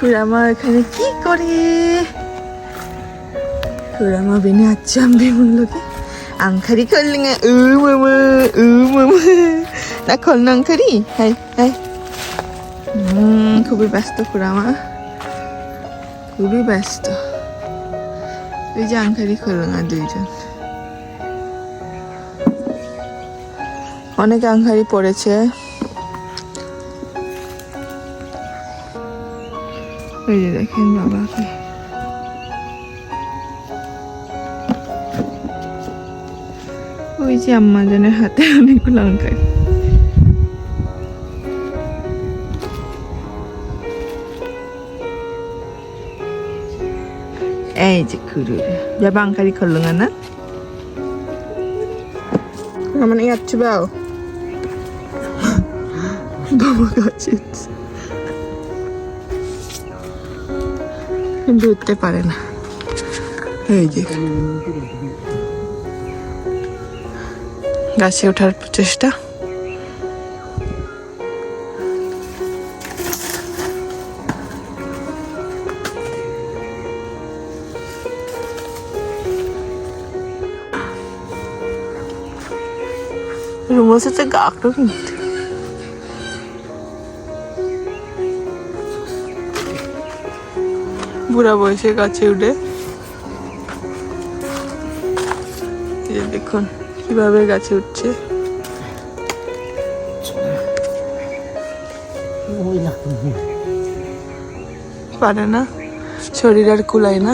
খুড়ামা এখানে কি করে? খুড়ামা বেনে আচ্ছাম বেমুনলোকে আংখারি করলেন। মামা না খোলনা আংখারি। High high. খুবই ব্যস্ত খুড়ামা, খুবই ব্যস্ত। ওই যে আংখারি খোলনা দুইজন, অনেক আংখারি পড়েছে। ওই যে দেখেন বাবাকে, ওই যে আম্মা জানের হাতে অনেকগুলো আংখারি। এই যে খুরু যাবা আংখারি খোলনা না মানে যাচ্ছি বাও বাবা কাছে কিন্তু উঠতে পারে না। এই যে গাছে ওঠার চেষ্টা। rumah tegak tuh gitu. বুড়া বয়সে গাছে উঠে দেখুন কিভাবে গাছে উঠছে। পারে না, শরীর আর কুলায় না।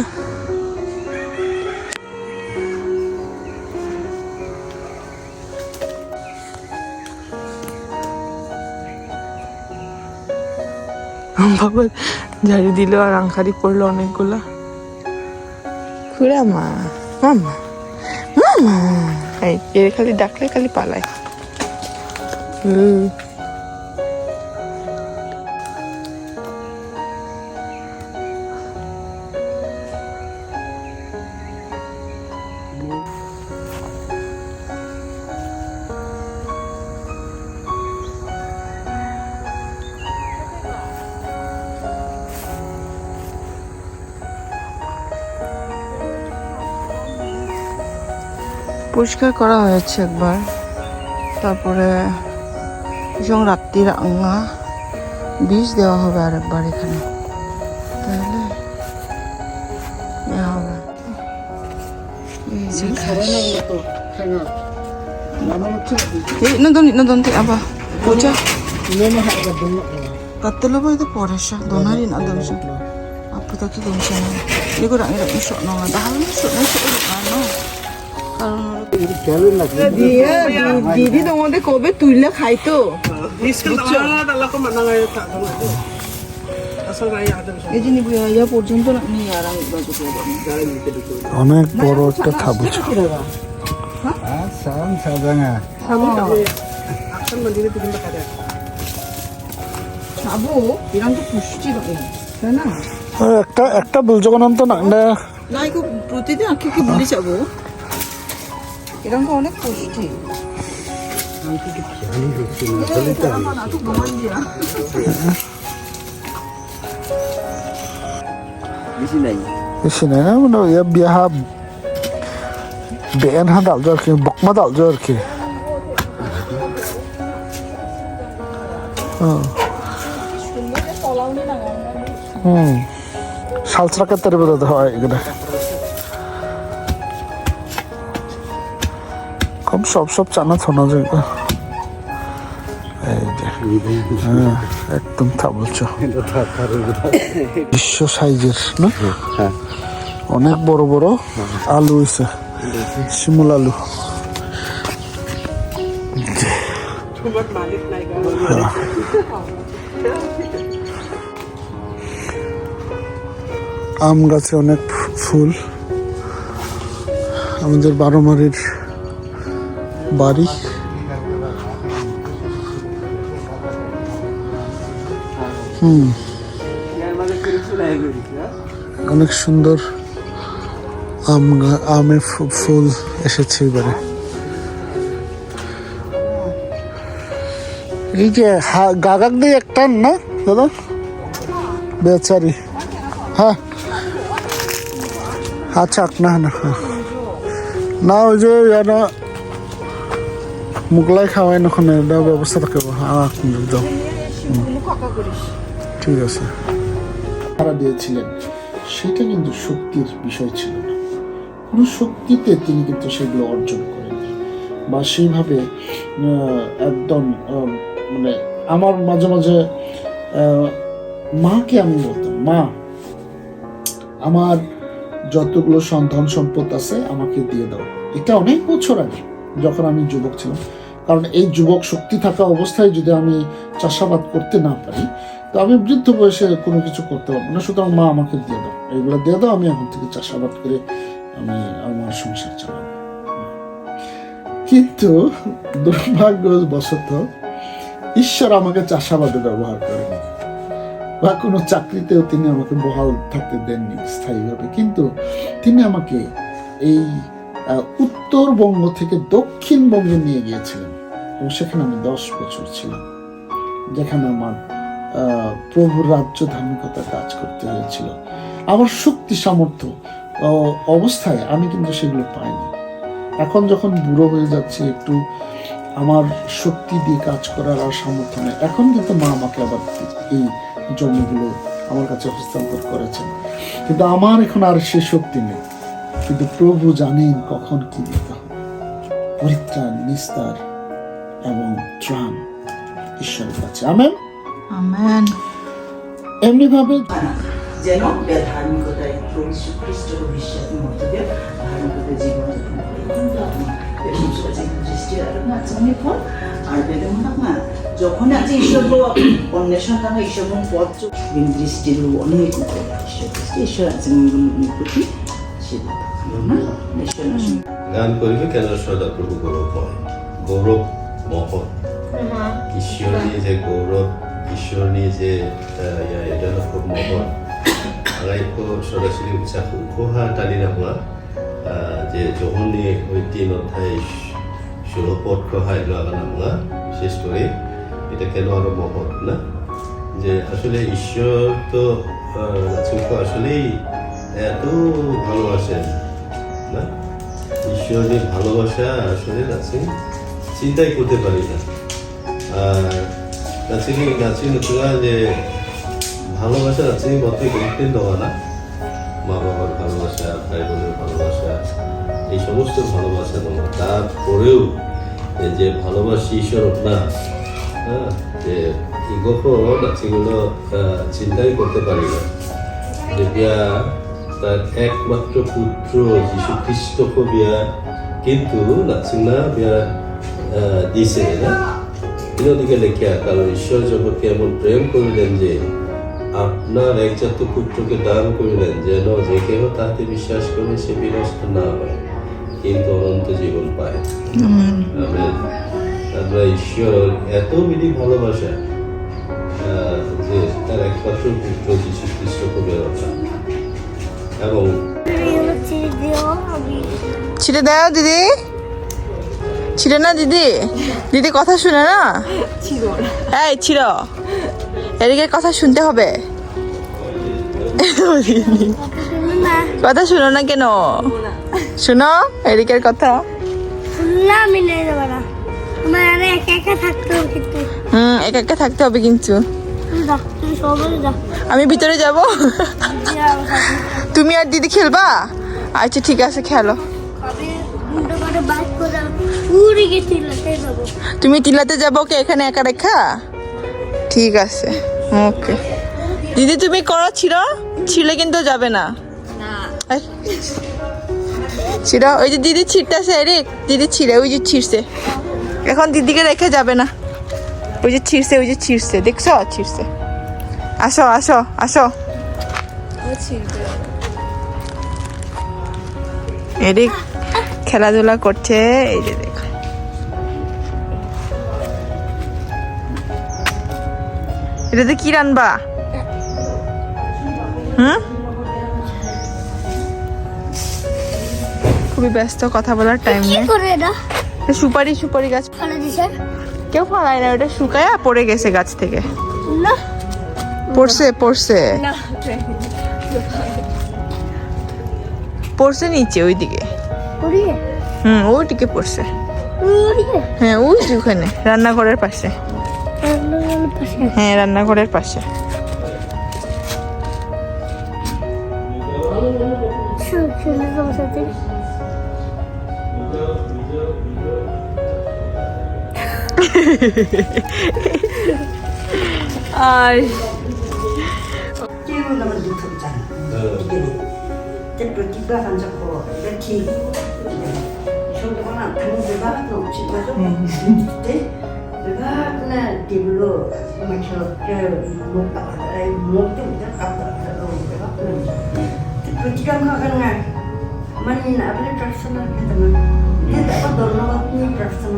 বাবা ঝাড়ি দিল আর আংখারি পড়লো অনেকগুলা। খুড়ামা মামা মামা এই এর খালি ডাকলে খালি পালায়। পরিষ্কার করা হয়েছে একবার, তারপরে রাত্রির আঙা বীজ দেওয়া হবে আর একবার এখানে, তাহলে হবে। নদন apa bocah katelo ba itu poresha donari na dong sa apa taki dong sa na ni ko ra isok no nga dahal isok na isok ano karon দিদি তোমাদের কবে তুইলে খাইতো পর্যন্ত অনেক বড় একটা খাবুচ। একটা বুঝছো নাম তো না প্রতিদিন আঁকে কি বলি যাবো, এরকম তো অনেক পুষ্টি। বেশি নাই না মানে বিয়া বেন হা ডালছো আর কি, বকমা ডালছো আর কি। সালসরা কেতারে বোঝাতে হয় এগুলো খুব সব চানা শোনা যায়। একদম তা বলছো বিশ্ব সাইজের না, অনেক বড় বড় আলু হয়েছে, শিমুল আলু। আম গাছে অনেক ফুল, আমাদের 12 মারির বাড়ি। অনেক সুন্দর আমে ফুল এসেছে এবারে। এই যে গাগাক দিয়ে একটা না দাদা বেচারি হ্যাঁ আচ্ছা না না না ওই যে না মুগলাই খাওয়াই না ওখানে ব্যবস্থা থাকে দাও ঠিক আছে তারা দিয়েছিলেন সেটা কিন্তু শক্তির বিষয় ছিল না কোনো শক্তিতে তিনি কিন্তু সেগুলো অর্জন করেননি বা সেইভাবে একদম মানে আমার মাঝে মাঝে মাকে আমি বলতাম মা আমার যতগুলো সন্তান সম্পদ আছে আমাকে দিয়ে দাও এটা অনেক বছর আগে যখন আমি যুবক ছিলাম কারণ এই যুবক শক্তি থাকা অবস্থায় যদি আমি চাষাবাদ করতে না পারি তো আমি বৃদ্ধ বয়সে কোনো কিছু করতে পারবো না সুতরাং মা আমাকে দিয়ে দাও এইগুলো দিয়ে দাও আমি এখন থেকে চাষাবাদ করে আমি আমার সংসার চালাবো কিন্তু দুর্ভাগ্যবশত ঈশ্বর আমাকে চাষাবাদে ব্যবহার করেনি বা কোনো চাকরিতেও তিনি আমাকে বহাল থাকতে দেননি স্থায়ীভাবে কিন্তু তিনি আমাকে এই উত্তরবঙ্গ থেকে দক্ষিণবঙ্গে নিয়ে গিয়েছিলেন এবং সেখানে আমি 10 বছর ছিলাম যেখানে আমার প্রভুর রাজ্য ধার্মিকতা কাজ করতে হয়েছিল আমার শক্তি সামর্থ্য অবস্থায় আমি কিন্তু সেগুলো পাইনি এখন যখন বুড়ো হয়ে যাচ্ছি একটু আমার শক্তি দিয়ে কাজ করার আর সামর্থ্য নেই এখন কিন্তু মা আমাকে আবার এই জমিগুলো আমার কাছে হস্তান্তর করেছেন কিন্তু আমার এখন আর সে শক্তি নেই কিন্তু প্রভু জানেন কখন কি দিতে হবে পরিত্রাণ নিস্তার এবং ত্রাণ ঈশ্বরের কাছে আমেন আমেন এমনি ভাবে যেন ধার্মিকতায় প্রভু যীশু খ্রিস্টের বিশ্বাসের মধ্য দিয়ে ধার্মিকতার জীবনযাপন করে কিন্তু আপনার দৃষ্টির আচরণের ফল আর বেদমন আপনার যখন আছে ঈশ্বর অন্বেষণ করা ঈশ্বর পথ দৃষ্টির অনেক উপরে ঈশ্বর ঈশ্বর আছেন প্রতি সেটা গান করিবে কেন সদা প্রভু গৌরব গৌরব মহৎ ঈশ্বর নিয়ে যে গৌরব ঈশ্বর নিয়ে যে এটা খুব মহৎ আগাইকো সরাসরি উৎসাহ উপহার টানি নামা যে যখনই ওই 3 অধ্যায় 16 পদ কহাই লাগা নামা বিশেষ করে এটা কেন আরো মহৎ না যে আসলে ঈশ্বর তো আসলেই এত ভালোবাসেন না ঈশ্বরের ভালোবাসা আসলে নাচি চিন্তাই করতে পারি না আর নাচি নতুন যে ভালোবাসা নাচি মতে গুরুত্ব দেওয়া না মা বাবার ভালোবাসা ভাই বোনের ভালোবাসা এই সমস্ত ভালোবাসা দেওয়া তারপরেও যে ভালোবাসি ঈশ্বর না হ্যাঁ যে ইগোপো নাচিগুলো চিন্তাই করতে পারি না যে বিয়া তার একমাত্র পুত্র যীশু খ্রিস্টকে বিয়া কিন্তু নাচিনা বিয়া দিছে না দিকে লেখিয়া কারণ ঈশ্বর জগৎকে এমন প্রেম করিলেন যে আপনার একজাত পুত্রকে দান করিলেন যেন যে কেহ তাতে বিশ্বাস করে সে বিনষ্ট না হয় কিন্তু অনন্ত জীবন পায় আমেন আমরা ঈশ্বর এত বিধি ভালোবাসা যে তার একমাত্র পুত্র যীশু খ্রিস্টকে বেরোটা এবং ছিঁড়ে দাও দিদি ছিঁড়ে না দিদি দিদি কথা শুনে না এই ছিঁড়ো এদিকে কথা শুনতে হবে কথা শুনো না কেন শুনো এদিকের কথা একা একা থাকতে হবে কিন্তু আমি ভিতরে যাব তুমি আর দিদি খেলবা আচ্ছা ঠিক আছে খেলো তুমি টিলাতে যাবো ওকে এখানে একা রেখা ঠিক আছে ওকে দিদি তুমি করো ছিঁড়ে কিন্তু যাবে না ছিঁড়ো ওই যে দিদি ছিঁড়তেছে এরিক দিদি ছিঁড়ে ওই যে ছিঁড়ছে এখন দিদিকে রেখে যাবে না ওই যে ছিঁড়ছে দেখছো ছিঁড়ছে আসো আসো আসো এরিক খেলাধুলা করছে এই যে দেখো এটাতে কি রান্না খুবই ব্যস্ত কথা বলার টাইম নেই সুপারি গাছ কেউ ফলায় না ওটা শুকায় পড়ে গেছে গাছ থেকে পড়ছে পড়ছে না পড়ছে নিচে ওইদিকে ওদিকে ওইদিকে পড়ছে ওদিকে হ্যাঁ ওই যে ওখানে রান্নাঘরের পাশে হ্যাঁ রান্নাঘরের পাশে চলে যাবো সাথে আর Kêu là mình được thực trạng. Cái प्रतिभा 한자고 이렇게 저거는 당대가 너무 집어서 때 내가 그날 디블로 막혀 못 따라다 못도 못 따라다 내가 प्रतिभा 가는 많이 나를 प्रार्थना 했다면 내가 너는 어떤 प्रार्थना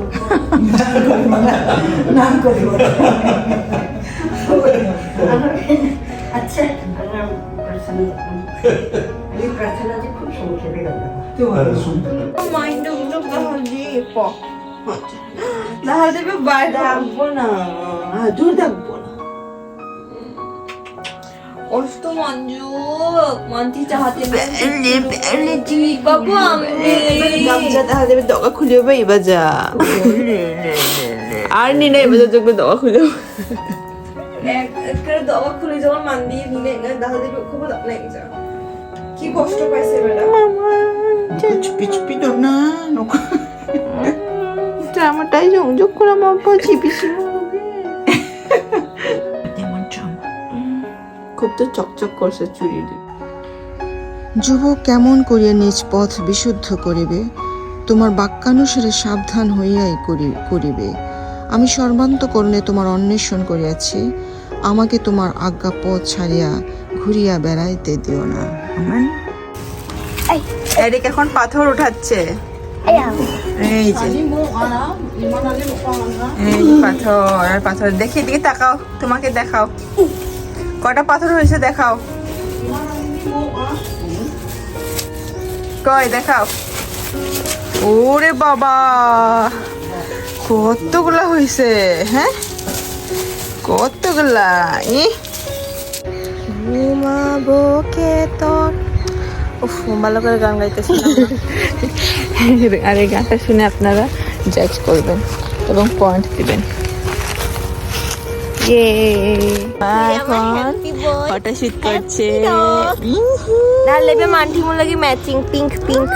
नाम करी अच्छा प्रार्थना चाहिँ खूप सोचेले गर्दा মাইন্ডগুলো তাহলে 나할 때면 말도 보나 둘다 보나 어스도 만죽 만티 자하테 빨리 바보 안돼 남자 나할 때면 너가 굴려봐 이바자 아니 나 이바자 정도 너가 굴려봐 একটা দবা খুলে যাওয়ার মান দিয়ে নিলে না দাদা দেবে খুব লেগে যা কি কষ্ট পাইছে বেটা 쭈삐쭈삐 넣나 놓고 ড্রামাটাই সংযোগ করে আমার আব্বা চিপিস তেমন ড্রামা খুব তো চকচক করছে চুরি যুবক কেমন করিয়া নিজ পথ বিশুদ্ধ করিবে, তোমার বাক্যানুসারে সাবধান হইয়াই করিবে। আমি সর্বান্তকরণে তোমার অন্বেষণ করিয়াছি, আমাকে তোমার আজ্ঞা পথ ছাড়িয়া ঘুরিয়া বেড়াইতে দিও না। আমেন। এরিক এখন পাথর উঠাচ্ছে, এই যে এই পাথর আর পাথর। দেখি দিকে তাকাও, তোমাকে দেখাও কটা পাথর হয়েছে দেখাও, কই দেখাও। ওরে বাবা কতগুলা হয়েছে, হ্যাঁ কতগুলা। ঘুমাবো কে তোর, উফ ভালো করে গান গাইতেছি আর এই গানটা শুনে আপনারা জাজ করবেন এবং পয়েন্ট দিবেন। এখন ফটোশুট করছে, লেবে মান্টি মো লাগি ম্যাচিং পিঙ্ক পিঙ্ক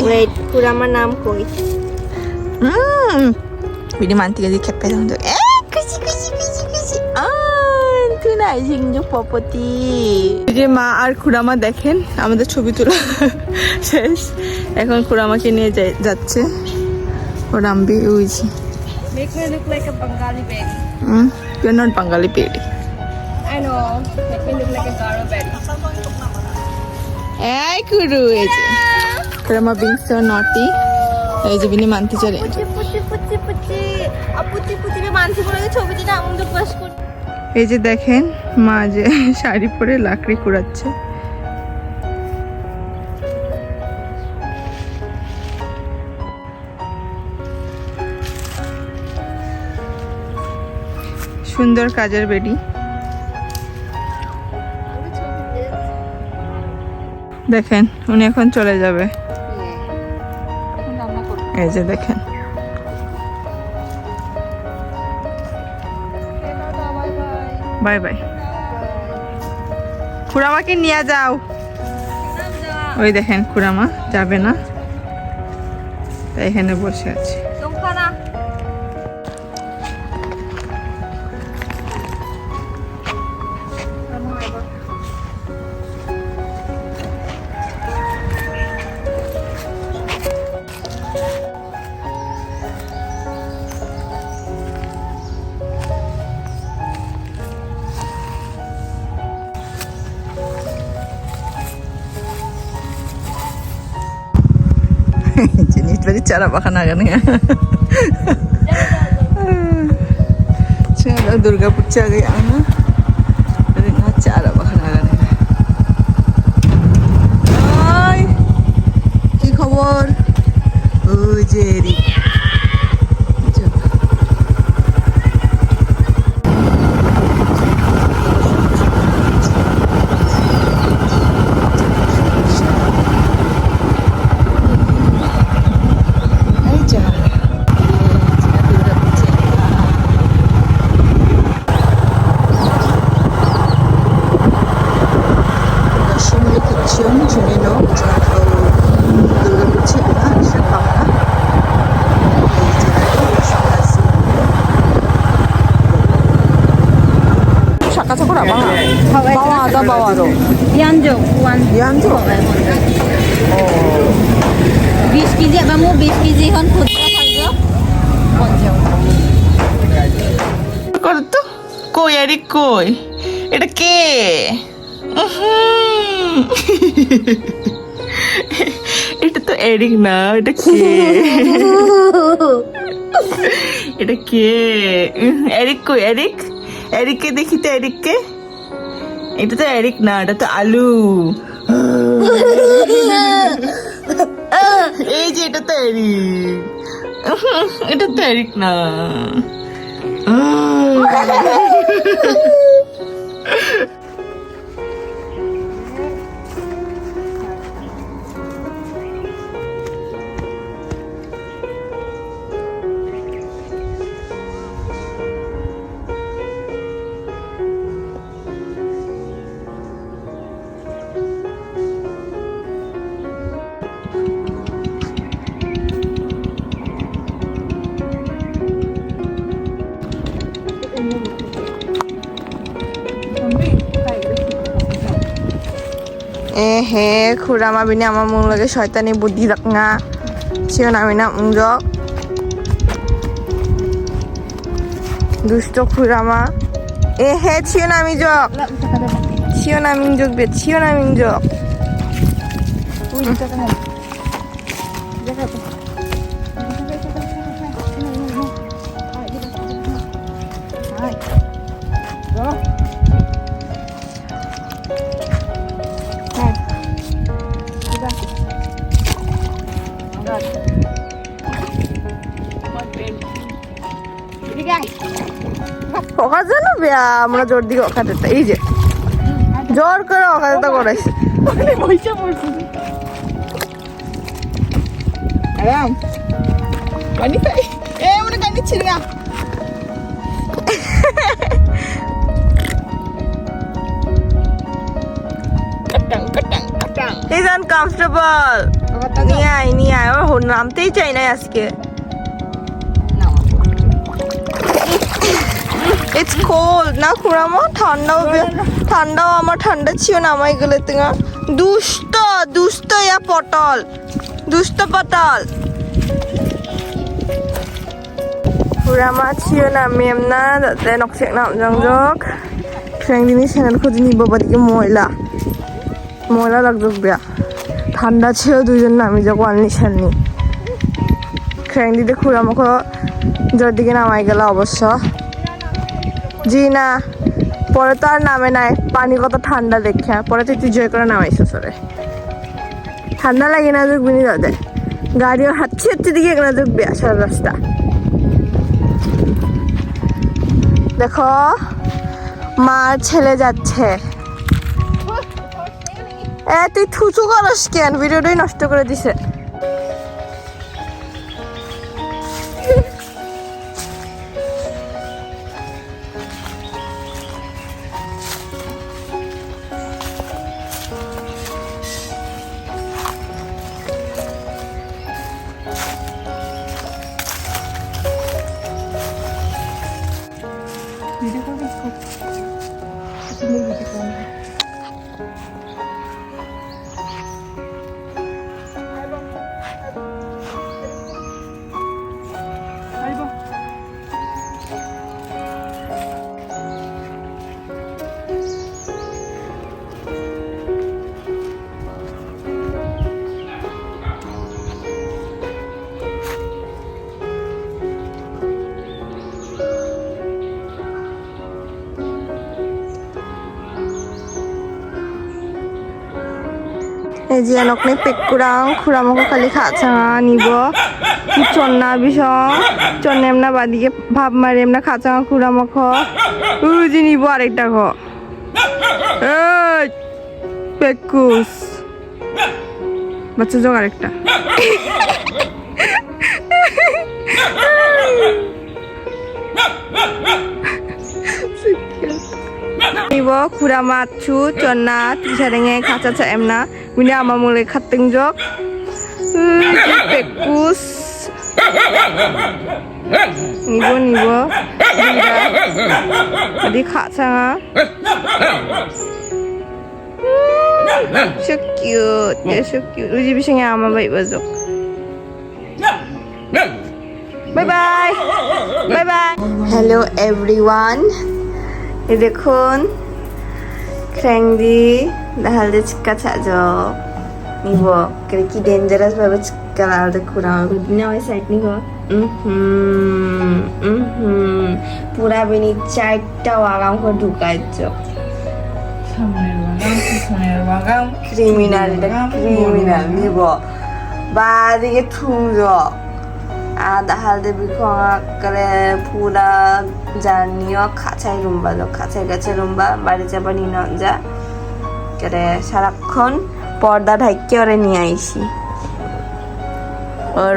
ওয়েট পুরো আমার নাম কই বিনি মান্তি কাছে খেপে দাও তো। খুশি খুশি খুশি খুশি তুই না ঝিংঝুক পপতি। যে মা আর খুড়ামা দেখেন আমাদের ছবি তোলা শেষ, এখন খুড়ামাকে নিয়ে যাচ্ছে ও রামবি। ওই যে make me look like a Bengali baby. You're not Bengali baby. I know. Make me look like a Garo baby. এই কুরু, এই যে খুড়ামা being so naughty। এই যে বিনি মানতে চলে, পুচি পুচি পুচি পুচি পুচি পুচি রে মানছি বলে ছবিটি না আমাদের পাস কর। এই যে দেখেন মা যে শাড়ি পরে লাকড়ি কুড়াচ্ছে। সুন্দর কাজের বেডি। দেখেন উনি এখন চলে যাবে, এই যে দেখেন। Bye bye. খুড়ামাকে নিয়ে যাও। ওই দেখেন খুড়ামা যাবে না, তাই এখানে বসে আছে। Jenis dari cara makan agan ya. Cara Durga Puja kayak ana. Dari cara makan agan ya. Hai, কি খবর? ও Jerry. Kura bang. Bawa ada bawa do. Yanjong, one. Yanjong? Oh. 20 KG বামু 20 কেজি হন খুচরা থাকবে 50 কর তো কই এরিক কই এটা কে এটা তো এরিক না এটা কে এটা কে এরিক কই এরিক এরিককে দেখি তো এরিককে এটা তো এরিক না এটা তো আলু এই যে এটা তো এরিক এটা তো এরিক না হে খুৰা মা বিনে আমাৰ মোৰ লগে শয়তানি বুদ্ধি ৰাখনা চিও নামি না উঞ্জক দুষ্ট খুৰা মা হে চিও নামি জক চিও নামি জক বে চিও নামি জক ওখানে জানো বেয়া আমরা জোর দিকে ওখানে এই যে জোর করে ওখানে তো করাইছে আরাম পানি খাই এ মনে কানি ছিল না কাটাং কাটাং কাটাং ইজ আনকমফর্টেবল নিয়ে আয় ওর নামতেই চাই না আজকে It's cold না খুড়ামা ঠান্ডাও আমার ঠান্ডা ছিল না আমায় গেলে তুমি দুষ্ট ইয়া পটল দুষ্ট পটল খুড়ামা ছিল না মেম না যাতে নকশেক নাম জংজক ফ্রেন্ডিনি চ্যানেল খুঁজে নিব বাদিকে ময়লা লাগজক বেয়া ঠান্ডা ছিল দুইজন নামি যাক ওয়ালনি সালনি ফ্রেন্ডিতে খুড়ামাকে জোর দিকে নামাই গেল অবশ্য জি না পরে তো আর নামে নাই পানি কত ঠান্ডা দেখে পরে তো তুই জয় করে নামাইছো সরে ঠান্ডা লাগে না যোগ বিনি দাদা গাড়িও হাঁটছে দিকে না যোগ আসার রাস্তা দেখো মার ছেলে যাচ্ছে তুই থুচু করস কেন ভিডিওটাই নষ্ট করে দিছে এই যে নকনে পেকুরাং খুড়ামকে খালি খাচাঙা নিব কি চন্না বিষং চন্নেম না বাদিকে ভাব মারিম না খাচাঙা খুড়ামক উজি নিব আরেকটা ঘ এই পেকুস বাচ্চা যোগ আরেকটা নিব খুড়া মাছু চন্না তিসারেঙে খাঁচা চা এমনা মিনে আমার মূলে খাতেং জক পেকুস নিব 어디 가상아 so cute they're so cute 우리 집이 생에 아마 봐줘 bye bye bye bye hello everyone এই দেখুন ক্র্যাংদি দাহালদে চিক্কা ছাজো নিব করে কি ডেঞ্জারাস ভাবে চিক্কা লালদে খুঁড়া গুদিনা ওই সাইড নিব পুরা বিনি 4টা ওয়াগাম করে ঢুকাইছো ক্রিমিনাল নিব বা দিকে ঠুংজো 다할데 비콩아까레 পুরা জানিও খাঁচাই রুম্বা খাঁচাই গাছে রুম্বা বাড়ি যাবা নিনজা করে সারাক্ষণ পর্দা ঢাইকে ওরে নিয়ে আইসি ওর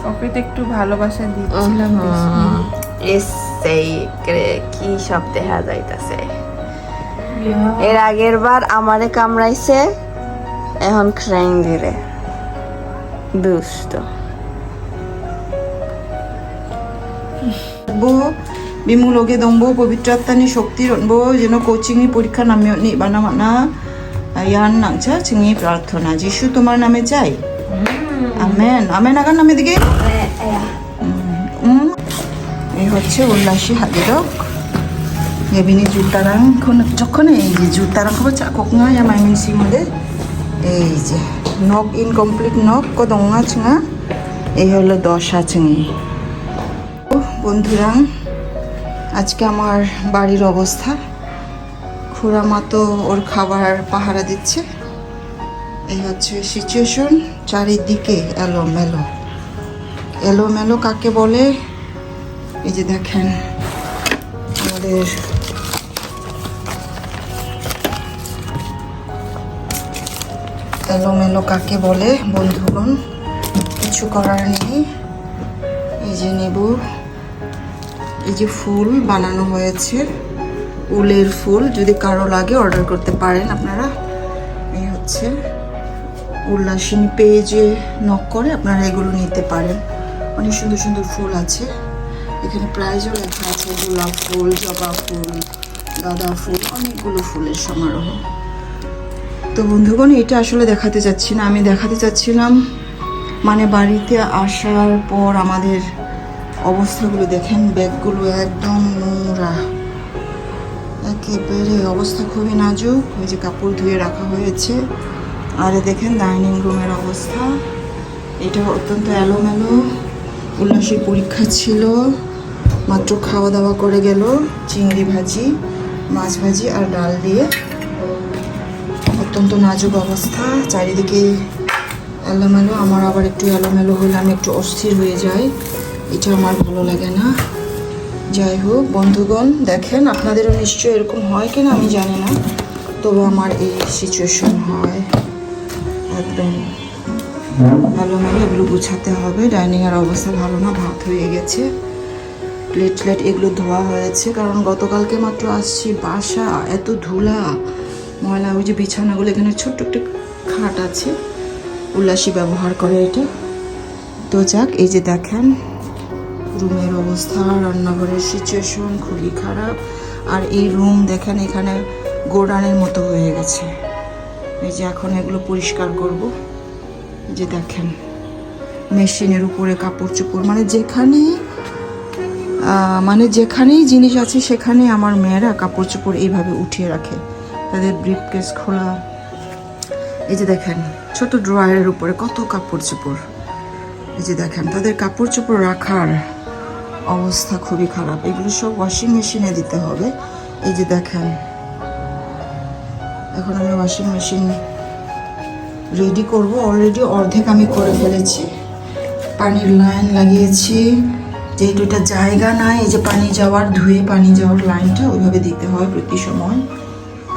ওকে তো একটু ভালোবাসা দিচ্ছিলাম এসেই করে কি সব দেখা যাইতাছে এর আগের বার আমারে কামড়াইছে এখন ক্রাইং দিলে দুষ্ট বিমুলগে দংবো পবিত্র আত্মানি শক্তি রনবো যেন কোচিংনি পরীক্ষা নামে নি বানা মানা ইয়ান নাংচা চিংনি প্রার্থনা যিশু তোমার নামে চাই আমেন আমেন আগার নামে দিকে এই হচ্ছে Ullasi হাজিরক 예빈이 주따랑 저거는 이제 주따랑 그거 자국nga ya main si mode এই যে নক ইনকমপ্লিট নক কদংা ছিঙা এই হলো 10 ছিঙি বন্ধুরা আজকে আমার বাড়ির অবস্থা খুড়ামা তো ওর খাবার পাহারা দিচ্ছে এই হচ্ছে সিচুয়েশন চারিদিকে এলোমেলো কাকে বলে এই যে দেখেন আমাদের এলোমেলো কাকে বলে বন্ধুগণ কিছু করার নেই এই যে নেব এই যে ফুল বানানো হয়েছে উলের ফুল যদি কারো লাগে অর্ডার করতে পারেন আপনারা এই হচ্ছে উল্লাসিনী পেজে নক করে আপনারা এগুলো নিতে পারেন অনেক সুন্দর সুন্দর ফুল আছে এখানে প্রাইজও লেখা আছে গোলাপ ফুল জবা ফুল গাঁদা ফুল অনেকগুলো ফুলের সমারোহ তো বন্ধুগণ এটা আসলে দেখাতে চাচ্ছি না আমি দেখাতে চাচ্ছিলাম মানে বাড়িতে আসার পর আমাদের অবস্থাগুলো দেখেন ব্যাগগুলো একদম নোংরা একেবারে অবস্থা খুবই নাজুক ওই যে কাপড় ধুয়ে রাখা হয়েছে আর দেখেন ডাইনিং রুমের অবস্থা এটা অত্যন্ত এলোমেলো উল্লাসের পরীক্ষা ছিল মাত্র খাওয়া দাওয়া করে গেল চিংড়ি ভাজি মাছ ভাজি আর ডাল দিয়ে অত্যন্ত নাজুক অবস্থা চারিদিকে এলোমেলো আমার আবার একটু এলোমেলো হলে আমি একটু অস্থির হয়ে যাই এটা আমার ভালো লাগে না যাই হোক বন্ধুগণ দেখেন আপনাদেরও নিশ্চয়ই এরকম হয় কিনা আমি জানি না তবে আমার এই সিচুয়েশন হয় একদম এলোমেলো এগুলো গুছাতে হবে ডাইনিংয়ের অবস্থা ভালো না ভাত হয়ে গেছে প্লেট এগুলো ধোয়া হয়েছে কারণ গতকালকে মাত্র আসছি বাসা এত ধুলা ময়লা ওই যে বিছানাগুলো এখানে ছোট্ট একটা খাট আছে উল্লাসী ব্যবহার করে এটা তো যাক এই যে দেখেন রুমের অবস্থা রান্নাঘরের সিচুয়েশন খুবই খারাপ আর এই রুম দেখেন এখানে গোডানের মতো হয়ে গেছে এই যে এখন এগুলো পরিষ্কার করব যে দেখেন মেশিনের উপরে কাপড় চোপড় মানে যেখানেই জিনিস আছে সেখানে আমার মেয়েরা কাপড় চোপড় এইভাবে উঠিয়ে রাখে তাদের ব্রিফকেস খোলা এই যে দেখেন ছোট ড্রয়ারের উপরে কত কাপড় চোপড় এই যে দেখেন তাদের কাপড় চোপড় রাখার অবস্থা খুবই খারাপ এগুলো সব ওয়াশিং মেশিনে দিতে হবে এই যে দেখেন এখন আমি ওয়াশিং মেশিন রেডি করব অলরেডি অর্ধেক আমি করে ফেলেছি পানির লাইন লাগিয়েছি যেহেতু এটা জায়গা নাই এই যে পানি যাওয়ার ধুয়ে পানি যাওয়ার লাইনটা ওইভাবে দিতে হয় প্রতি সময়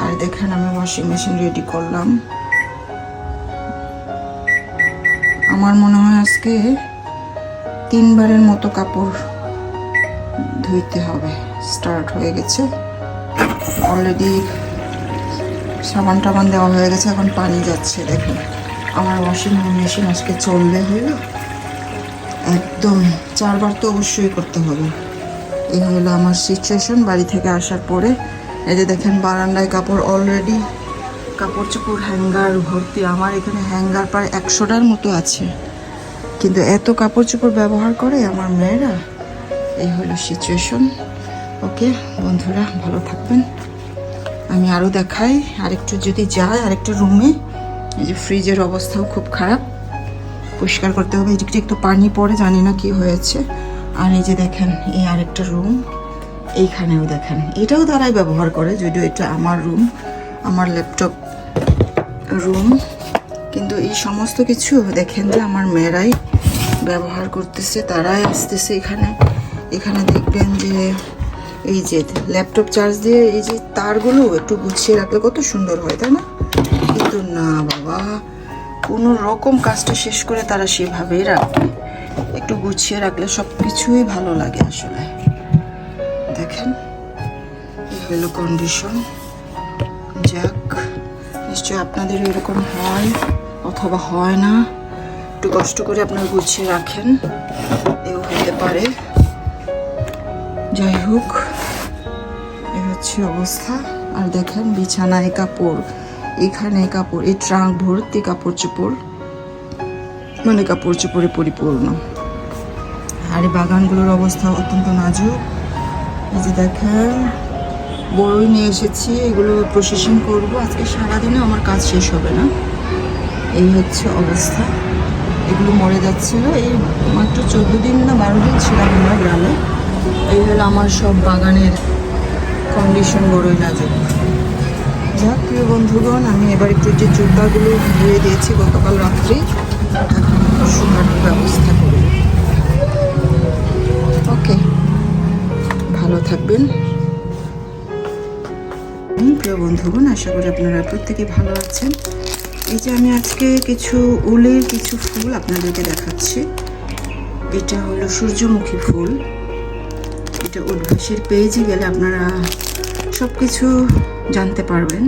আর দেখেন আমি ওয়াশিং মেশিন রেডি করলাম আমার মনে হয় আজকে 3 বারের মতো কাপড় ধুইতে হবে স্টার্ট হয়ে গেছে অলরেডি সাবান টাবান দেওয়া হয়ে গেছে এখন পানি যাচ্ছে দেখুন আমার ওয়াশিং মেশিন আজকে চললে হইলো একদম 4 বার তো অবশ্যই করতে হবে। এই হলো আমার সিচুয়েশন বাড়ি থেকে আসার পরে। এই যে দেখেন বারান্দায় কাপড় অলরেডি, কাপড় চোপড় হ্যাঙ্গার ভর্তি। আমার এখানে হ্যাঙ্গার প্রায় 100টার মতো আছে, কিন্তু এত কাপড় চোপড় ব্যবহার করে আমার মেয়েরা। এই হলো সিচুয়েশন। ওকে বন্ধুরা, ভালো থাকবেন। আমি আরও দেখাই আরেকটু যদি যাই আরেকটু রুমে। এই যে ফ্রিজের অবস্থাও খুব খারাপ, পরিষ্কার করতে হবে। এদিকটা একটু পানি পড়ে, জানি না কি হয়েছে। আর এই যে দেখেন এই আরেকটা রুম, এইখানেও দেখেন এটাও তারাই ব্যবহার করে, যদিও এটা আমার রুম, আমার ল্যাপটপ রুম, কিন্তু এই সমস্ত কিছু দেখেন যে আমার মেয়েরাই ব্যবহার করতেছে, তারাই আসতেছে এখানে। এখানে দেখবেন যে এই যে ল্যাপটপ চার্জ দিয়ে এই যে তারগুলো একটু গুছিয়ে রাখলে কত সুন্দর হয়, তাই না? কিন্তু না বাবা, কোনো রকম কাজটা শেষ করে তারা সেভাবেই রাখবে। একটু গুছিয়ে রাখলে সব কিছুই ভালো লাগে আসলে। দেখেন এই হলো কন্ডিশন। যাক, নিশ্চয়ই আপনাদের এরকম হয় অথবা হয় না। একটু কষ্ট করে আপনারা গুছিয়ে রাখেন, এও হতে পারে। যাই হোক, এই হচ্ছে অবস্থা। আর দেখেন বিছানায় কাপড়, এখানে কাপড়, এই ট্রাঙ্ক ভর্তি কাপড় চোপড়, মানে কাপড় চোপড়ে পরিপূর্ণ। আর এই বাগানগুলোর অবস্থা অত্যন্ত নাজুক। এই যে দেখেন বড়ই নিয়ে এসেছি, এগুলো প্রসেসিং করব। আজকে সারাদিনে আমার কাজ শেষ হবে না। এই হচ্ছে অবস্থা। এগুলো মরে যাচ্ছিল। এই মাত্র 14 দিন না 12 দিন ছিলাম আমরা গ্রামে। এই হলো আমার সব বাগানের কন্ডিশন, বড়ই নাজুক। যাক প্রিয় বন্ধুগণ, আমি এবার একটু যে জুতাগুলো ধুয়ে দিয়েছি গতকাল রাত্রে, এখন শুকানোর ব্যবস্থা করব। ওকে, ভালো থাকবেন প্রিয় বন্ধুগণ। আশা করি আপনারা প্রত্যেকে ভালো আছেন। এই যে আমি আজকে কিছু উলের কিছু ফুল আপনাদেরকে দেখাচ্ছি। এটা হলো সূর্যমুখী ফুল। এটা উদ্ভাসীর পেজে গেলে আপনারা সব কিছু জানতে পারবেন।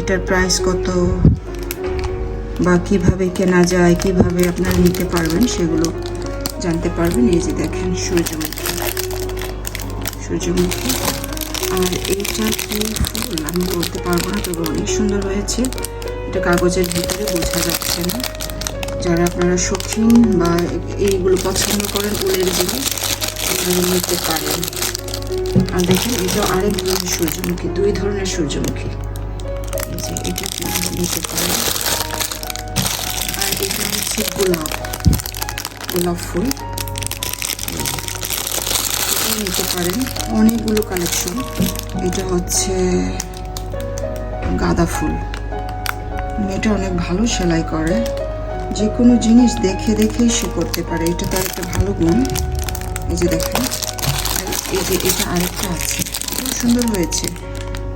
এটার প্রাইস কত বা কিভাবে কেনা যায়, কিভাবে আপনারা নিতে পারবেন সেগুলো জানতে পারবেন। এই যে দেখেন সূর্যমুখী, সূর্যমুখী। আর এইটা কি ফুল আমি বলতে পারবো না, তবে অনেক সুন্দর হয়েছে। এটা কাগজের ভিতরে বোঝা যাচ্ছে না। যারা আপনারা শৌখিন বা এইগুলো পছন্দ করেন উলের জিনিস, আপনারা নিতে পারেন। আর দেখেন এটা আরেক ধরনের সূর্যমুখী, 2 ধরনের সূর্যমুখী। এই যে এটা নিতে পারেন। আর এটা হচ্ছে গোলাপ, গোলাপ ফুল, এটা নিতে পারেন। অনেকগুলো কালেকশন। এটা হচ্ছে গাঁদা ফুল, মেয়েটা অনেক ভালো সেলাই করে, যে কোনো জিনিস দেখে দেখেই সে করতে পারে, এটা তার একটা ভালো গুণ। এই যে দেখেন, আর এই যে এটা আরেকটা আছে, খুব সুন্দর হয়েছে।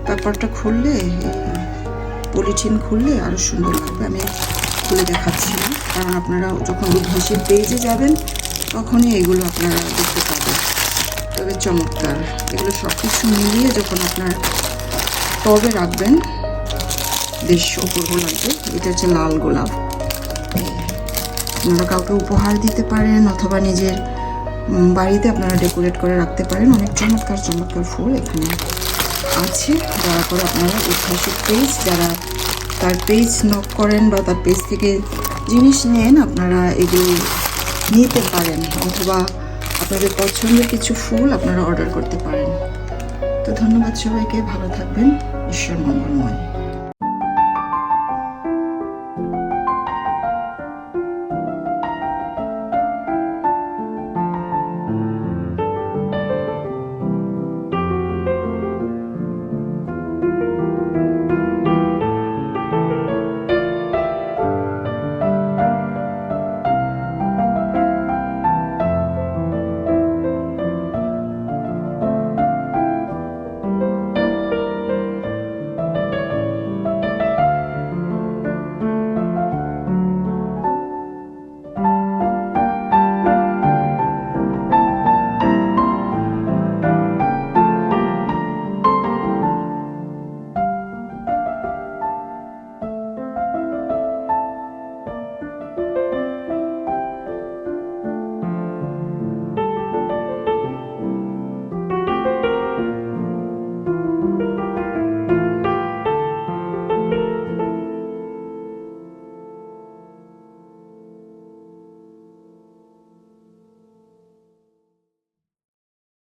পেপারটা খুললে, পলিথিন খুললে আরও সুন্দর লাগবে। আমি খুলে দেখাচ্ছি না, কারণ আপনারা যখন উদ্ভাসীর পেজে যাবেন তখনই এগুলো আপনারা দেখতে পাবেন। তবে চমৎকার, এগুলো সব কিছু মিলিয়ে যখন আপনার টবে রাখবেন বেশ অপূর্ব লাগবে। এটা হচ্ছে লাল গোলাপ। আপনারা কাউকে উপহার দিতে পারেন অথবা নিজের বাড়িতে আপনারা ডেকোরেট করে রাখতে পারেন। অনেক চমৎকার চমৎকার ফুল এখানে আছে। দয়া করে আপনারা উদ্ভাসীর পেজ, যারা তার পেজ নক করেন বা তার পেজ থেকে জিনিস নেন, আপনারা এগুলো নিতে পারেন অথবা আপনাদের পছন্দের কিছু ফুল আপনারা অর্ডার করতে পারেন। তো ধন্যবাদ সবাইকে, ভালো থাকবেন, ঈশ্বর মঙ্গলময়।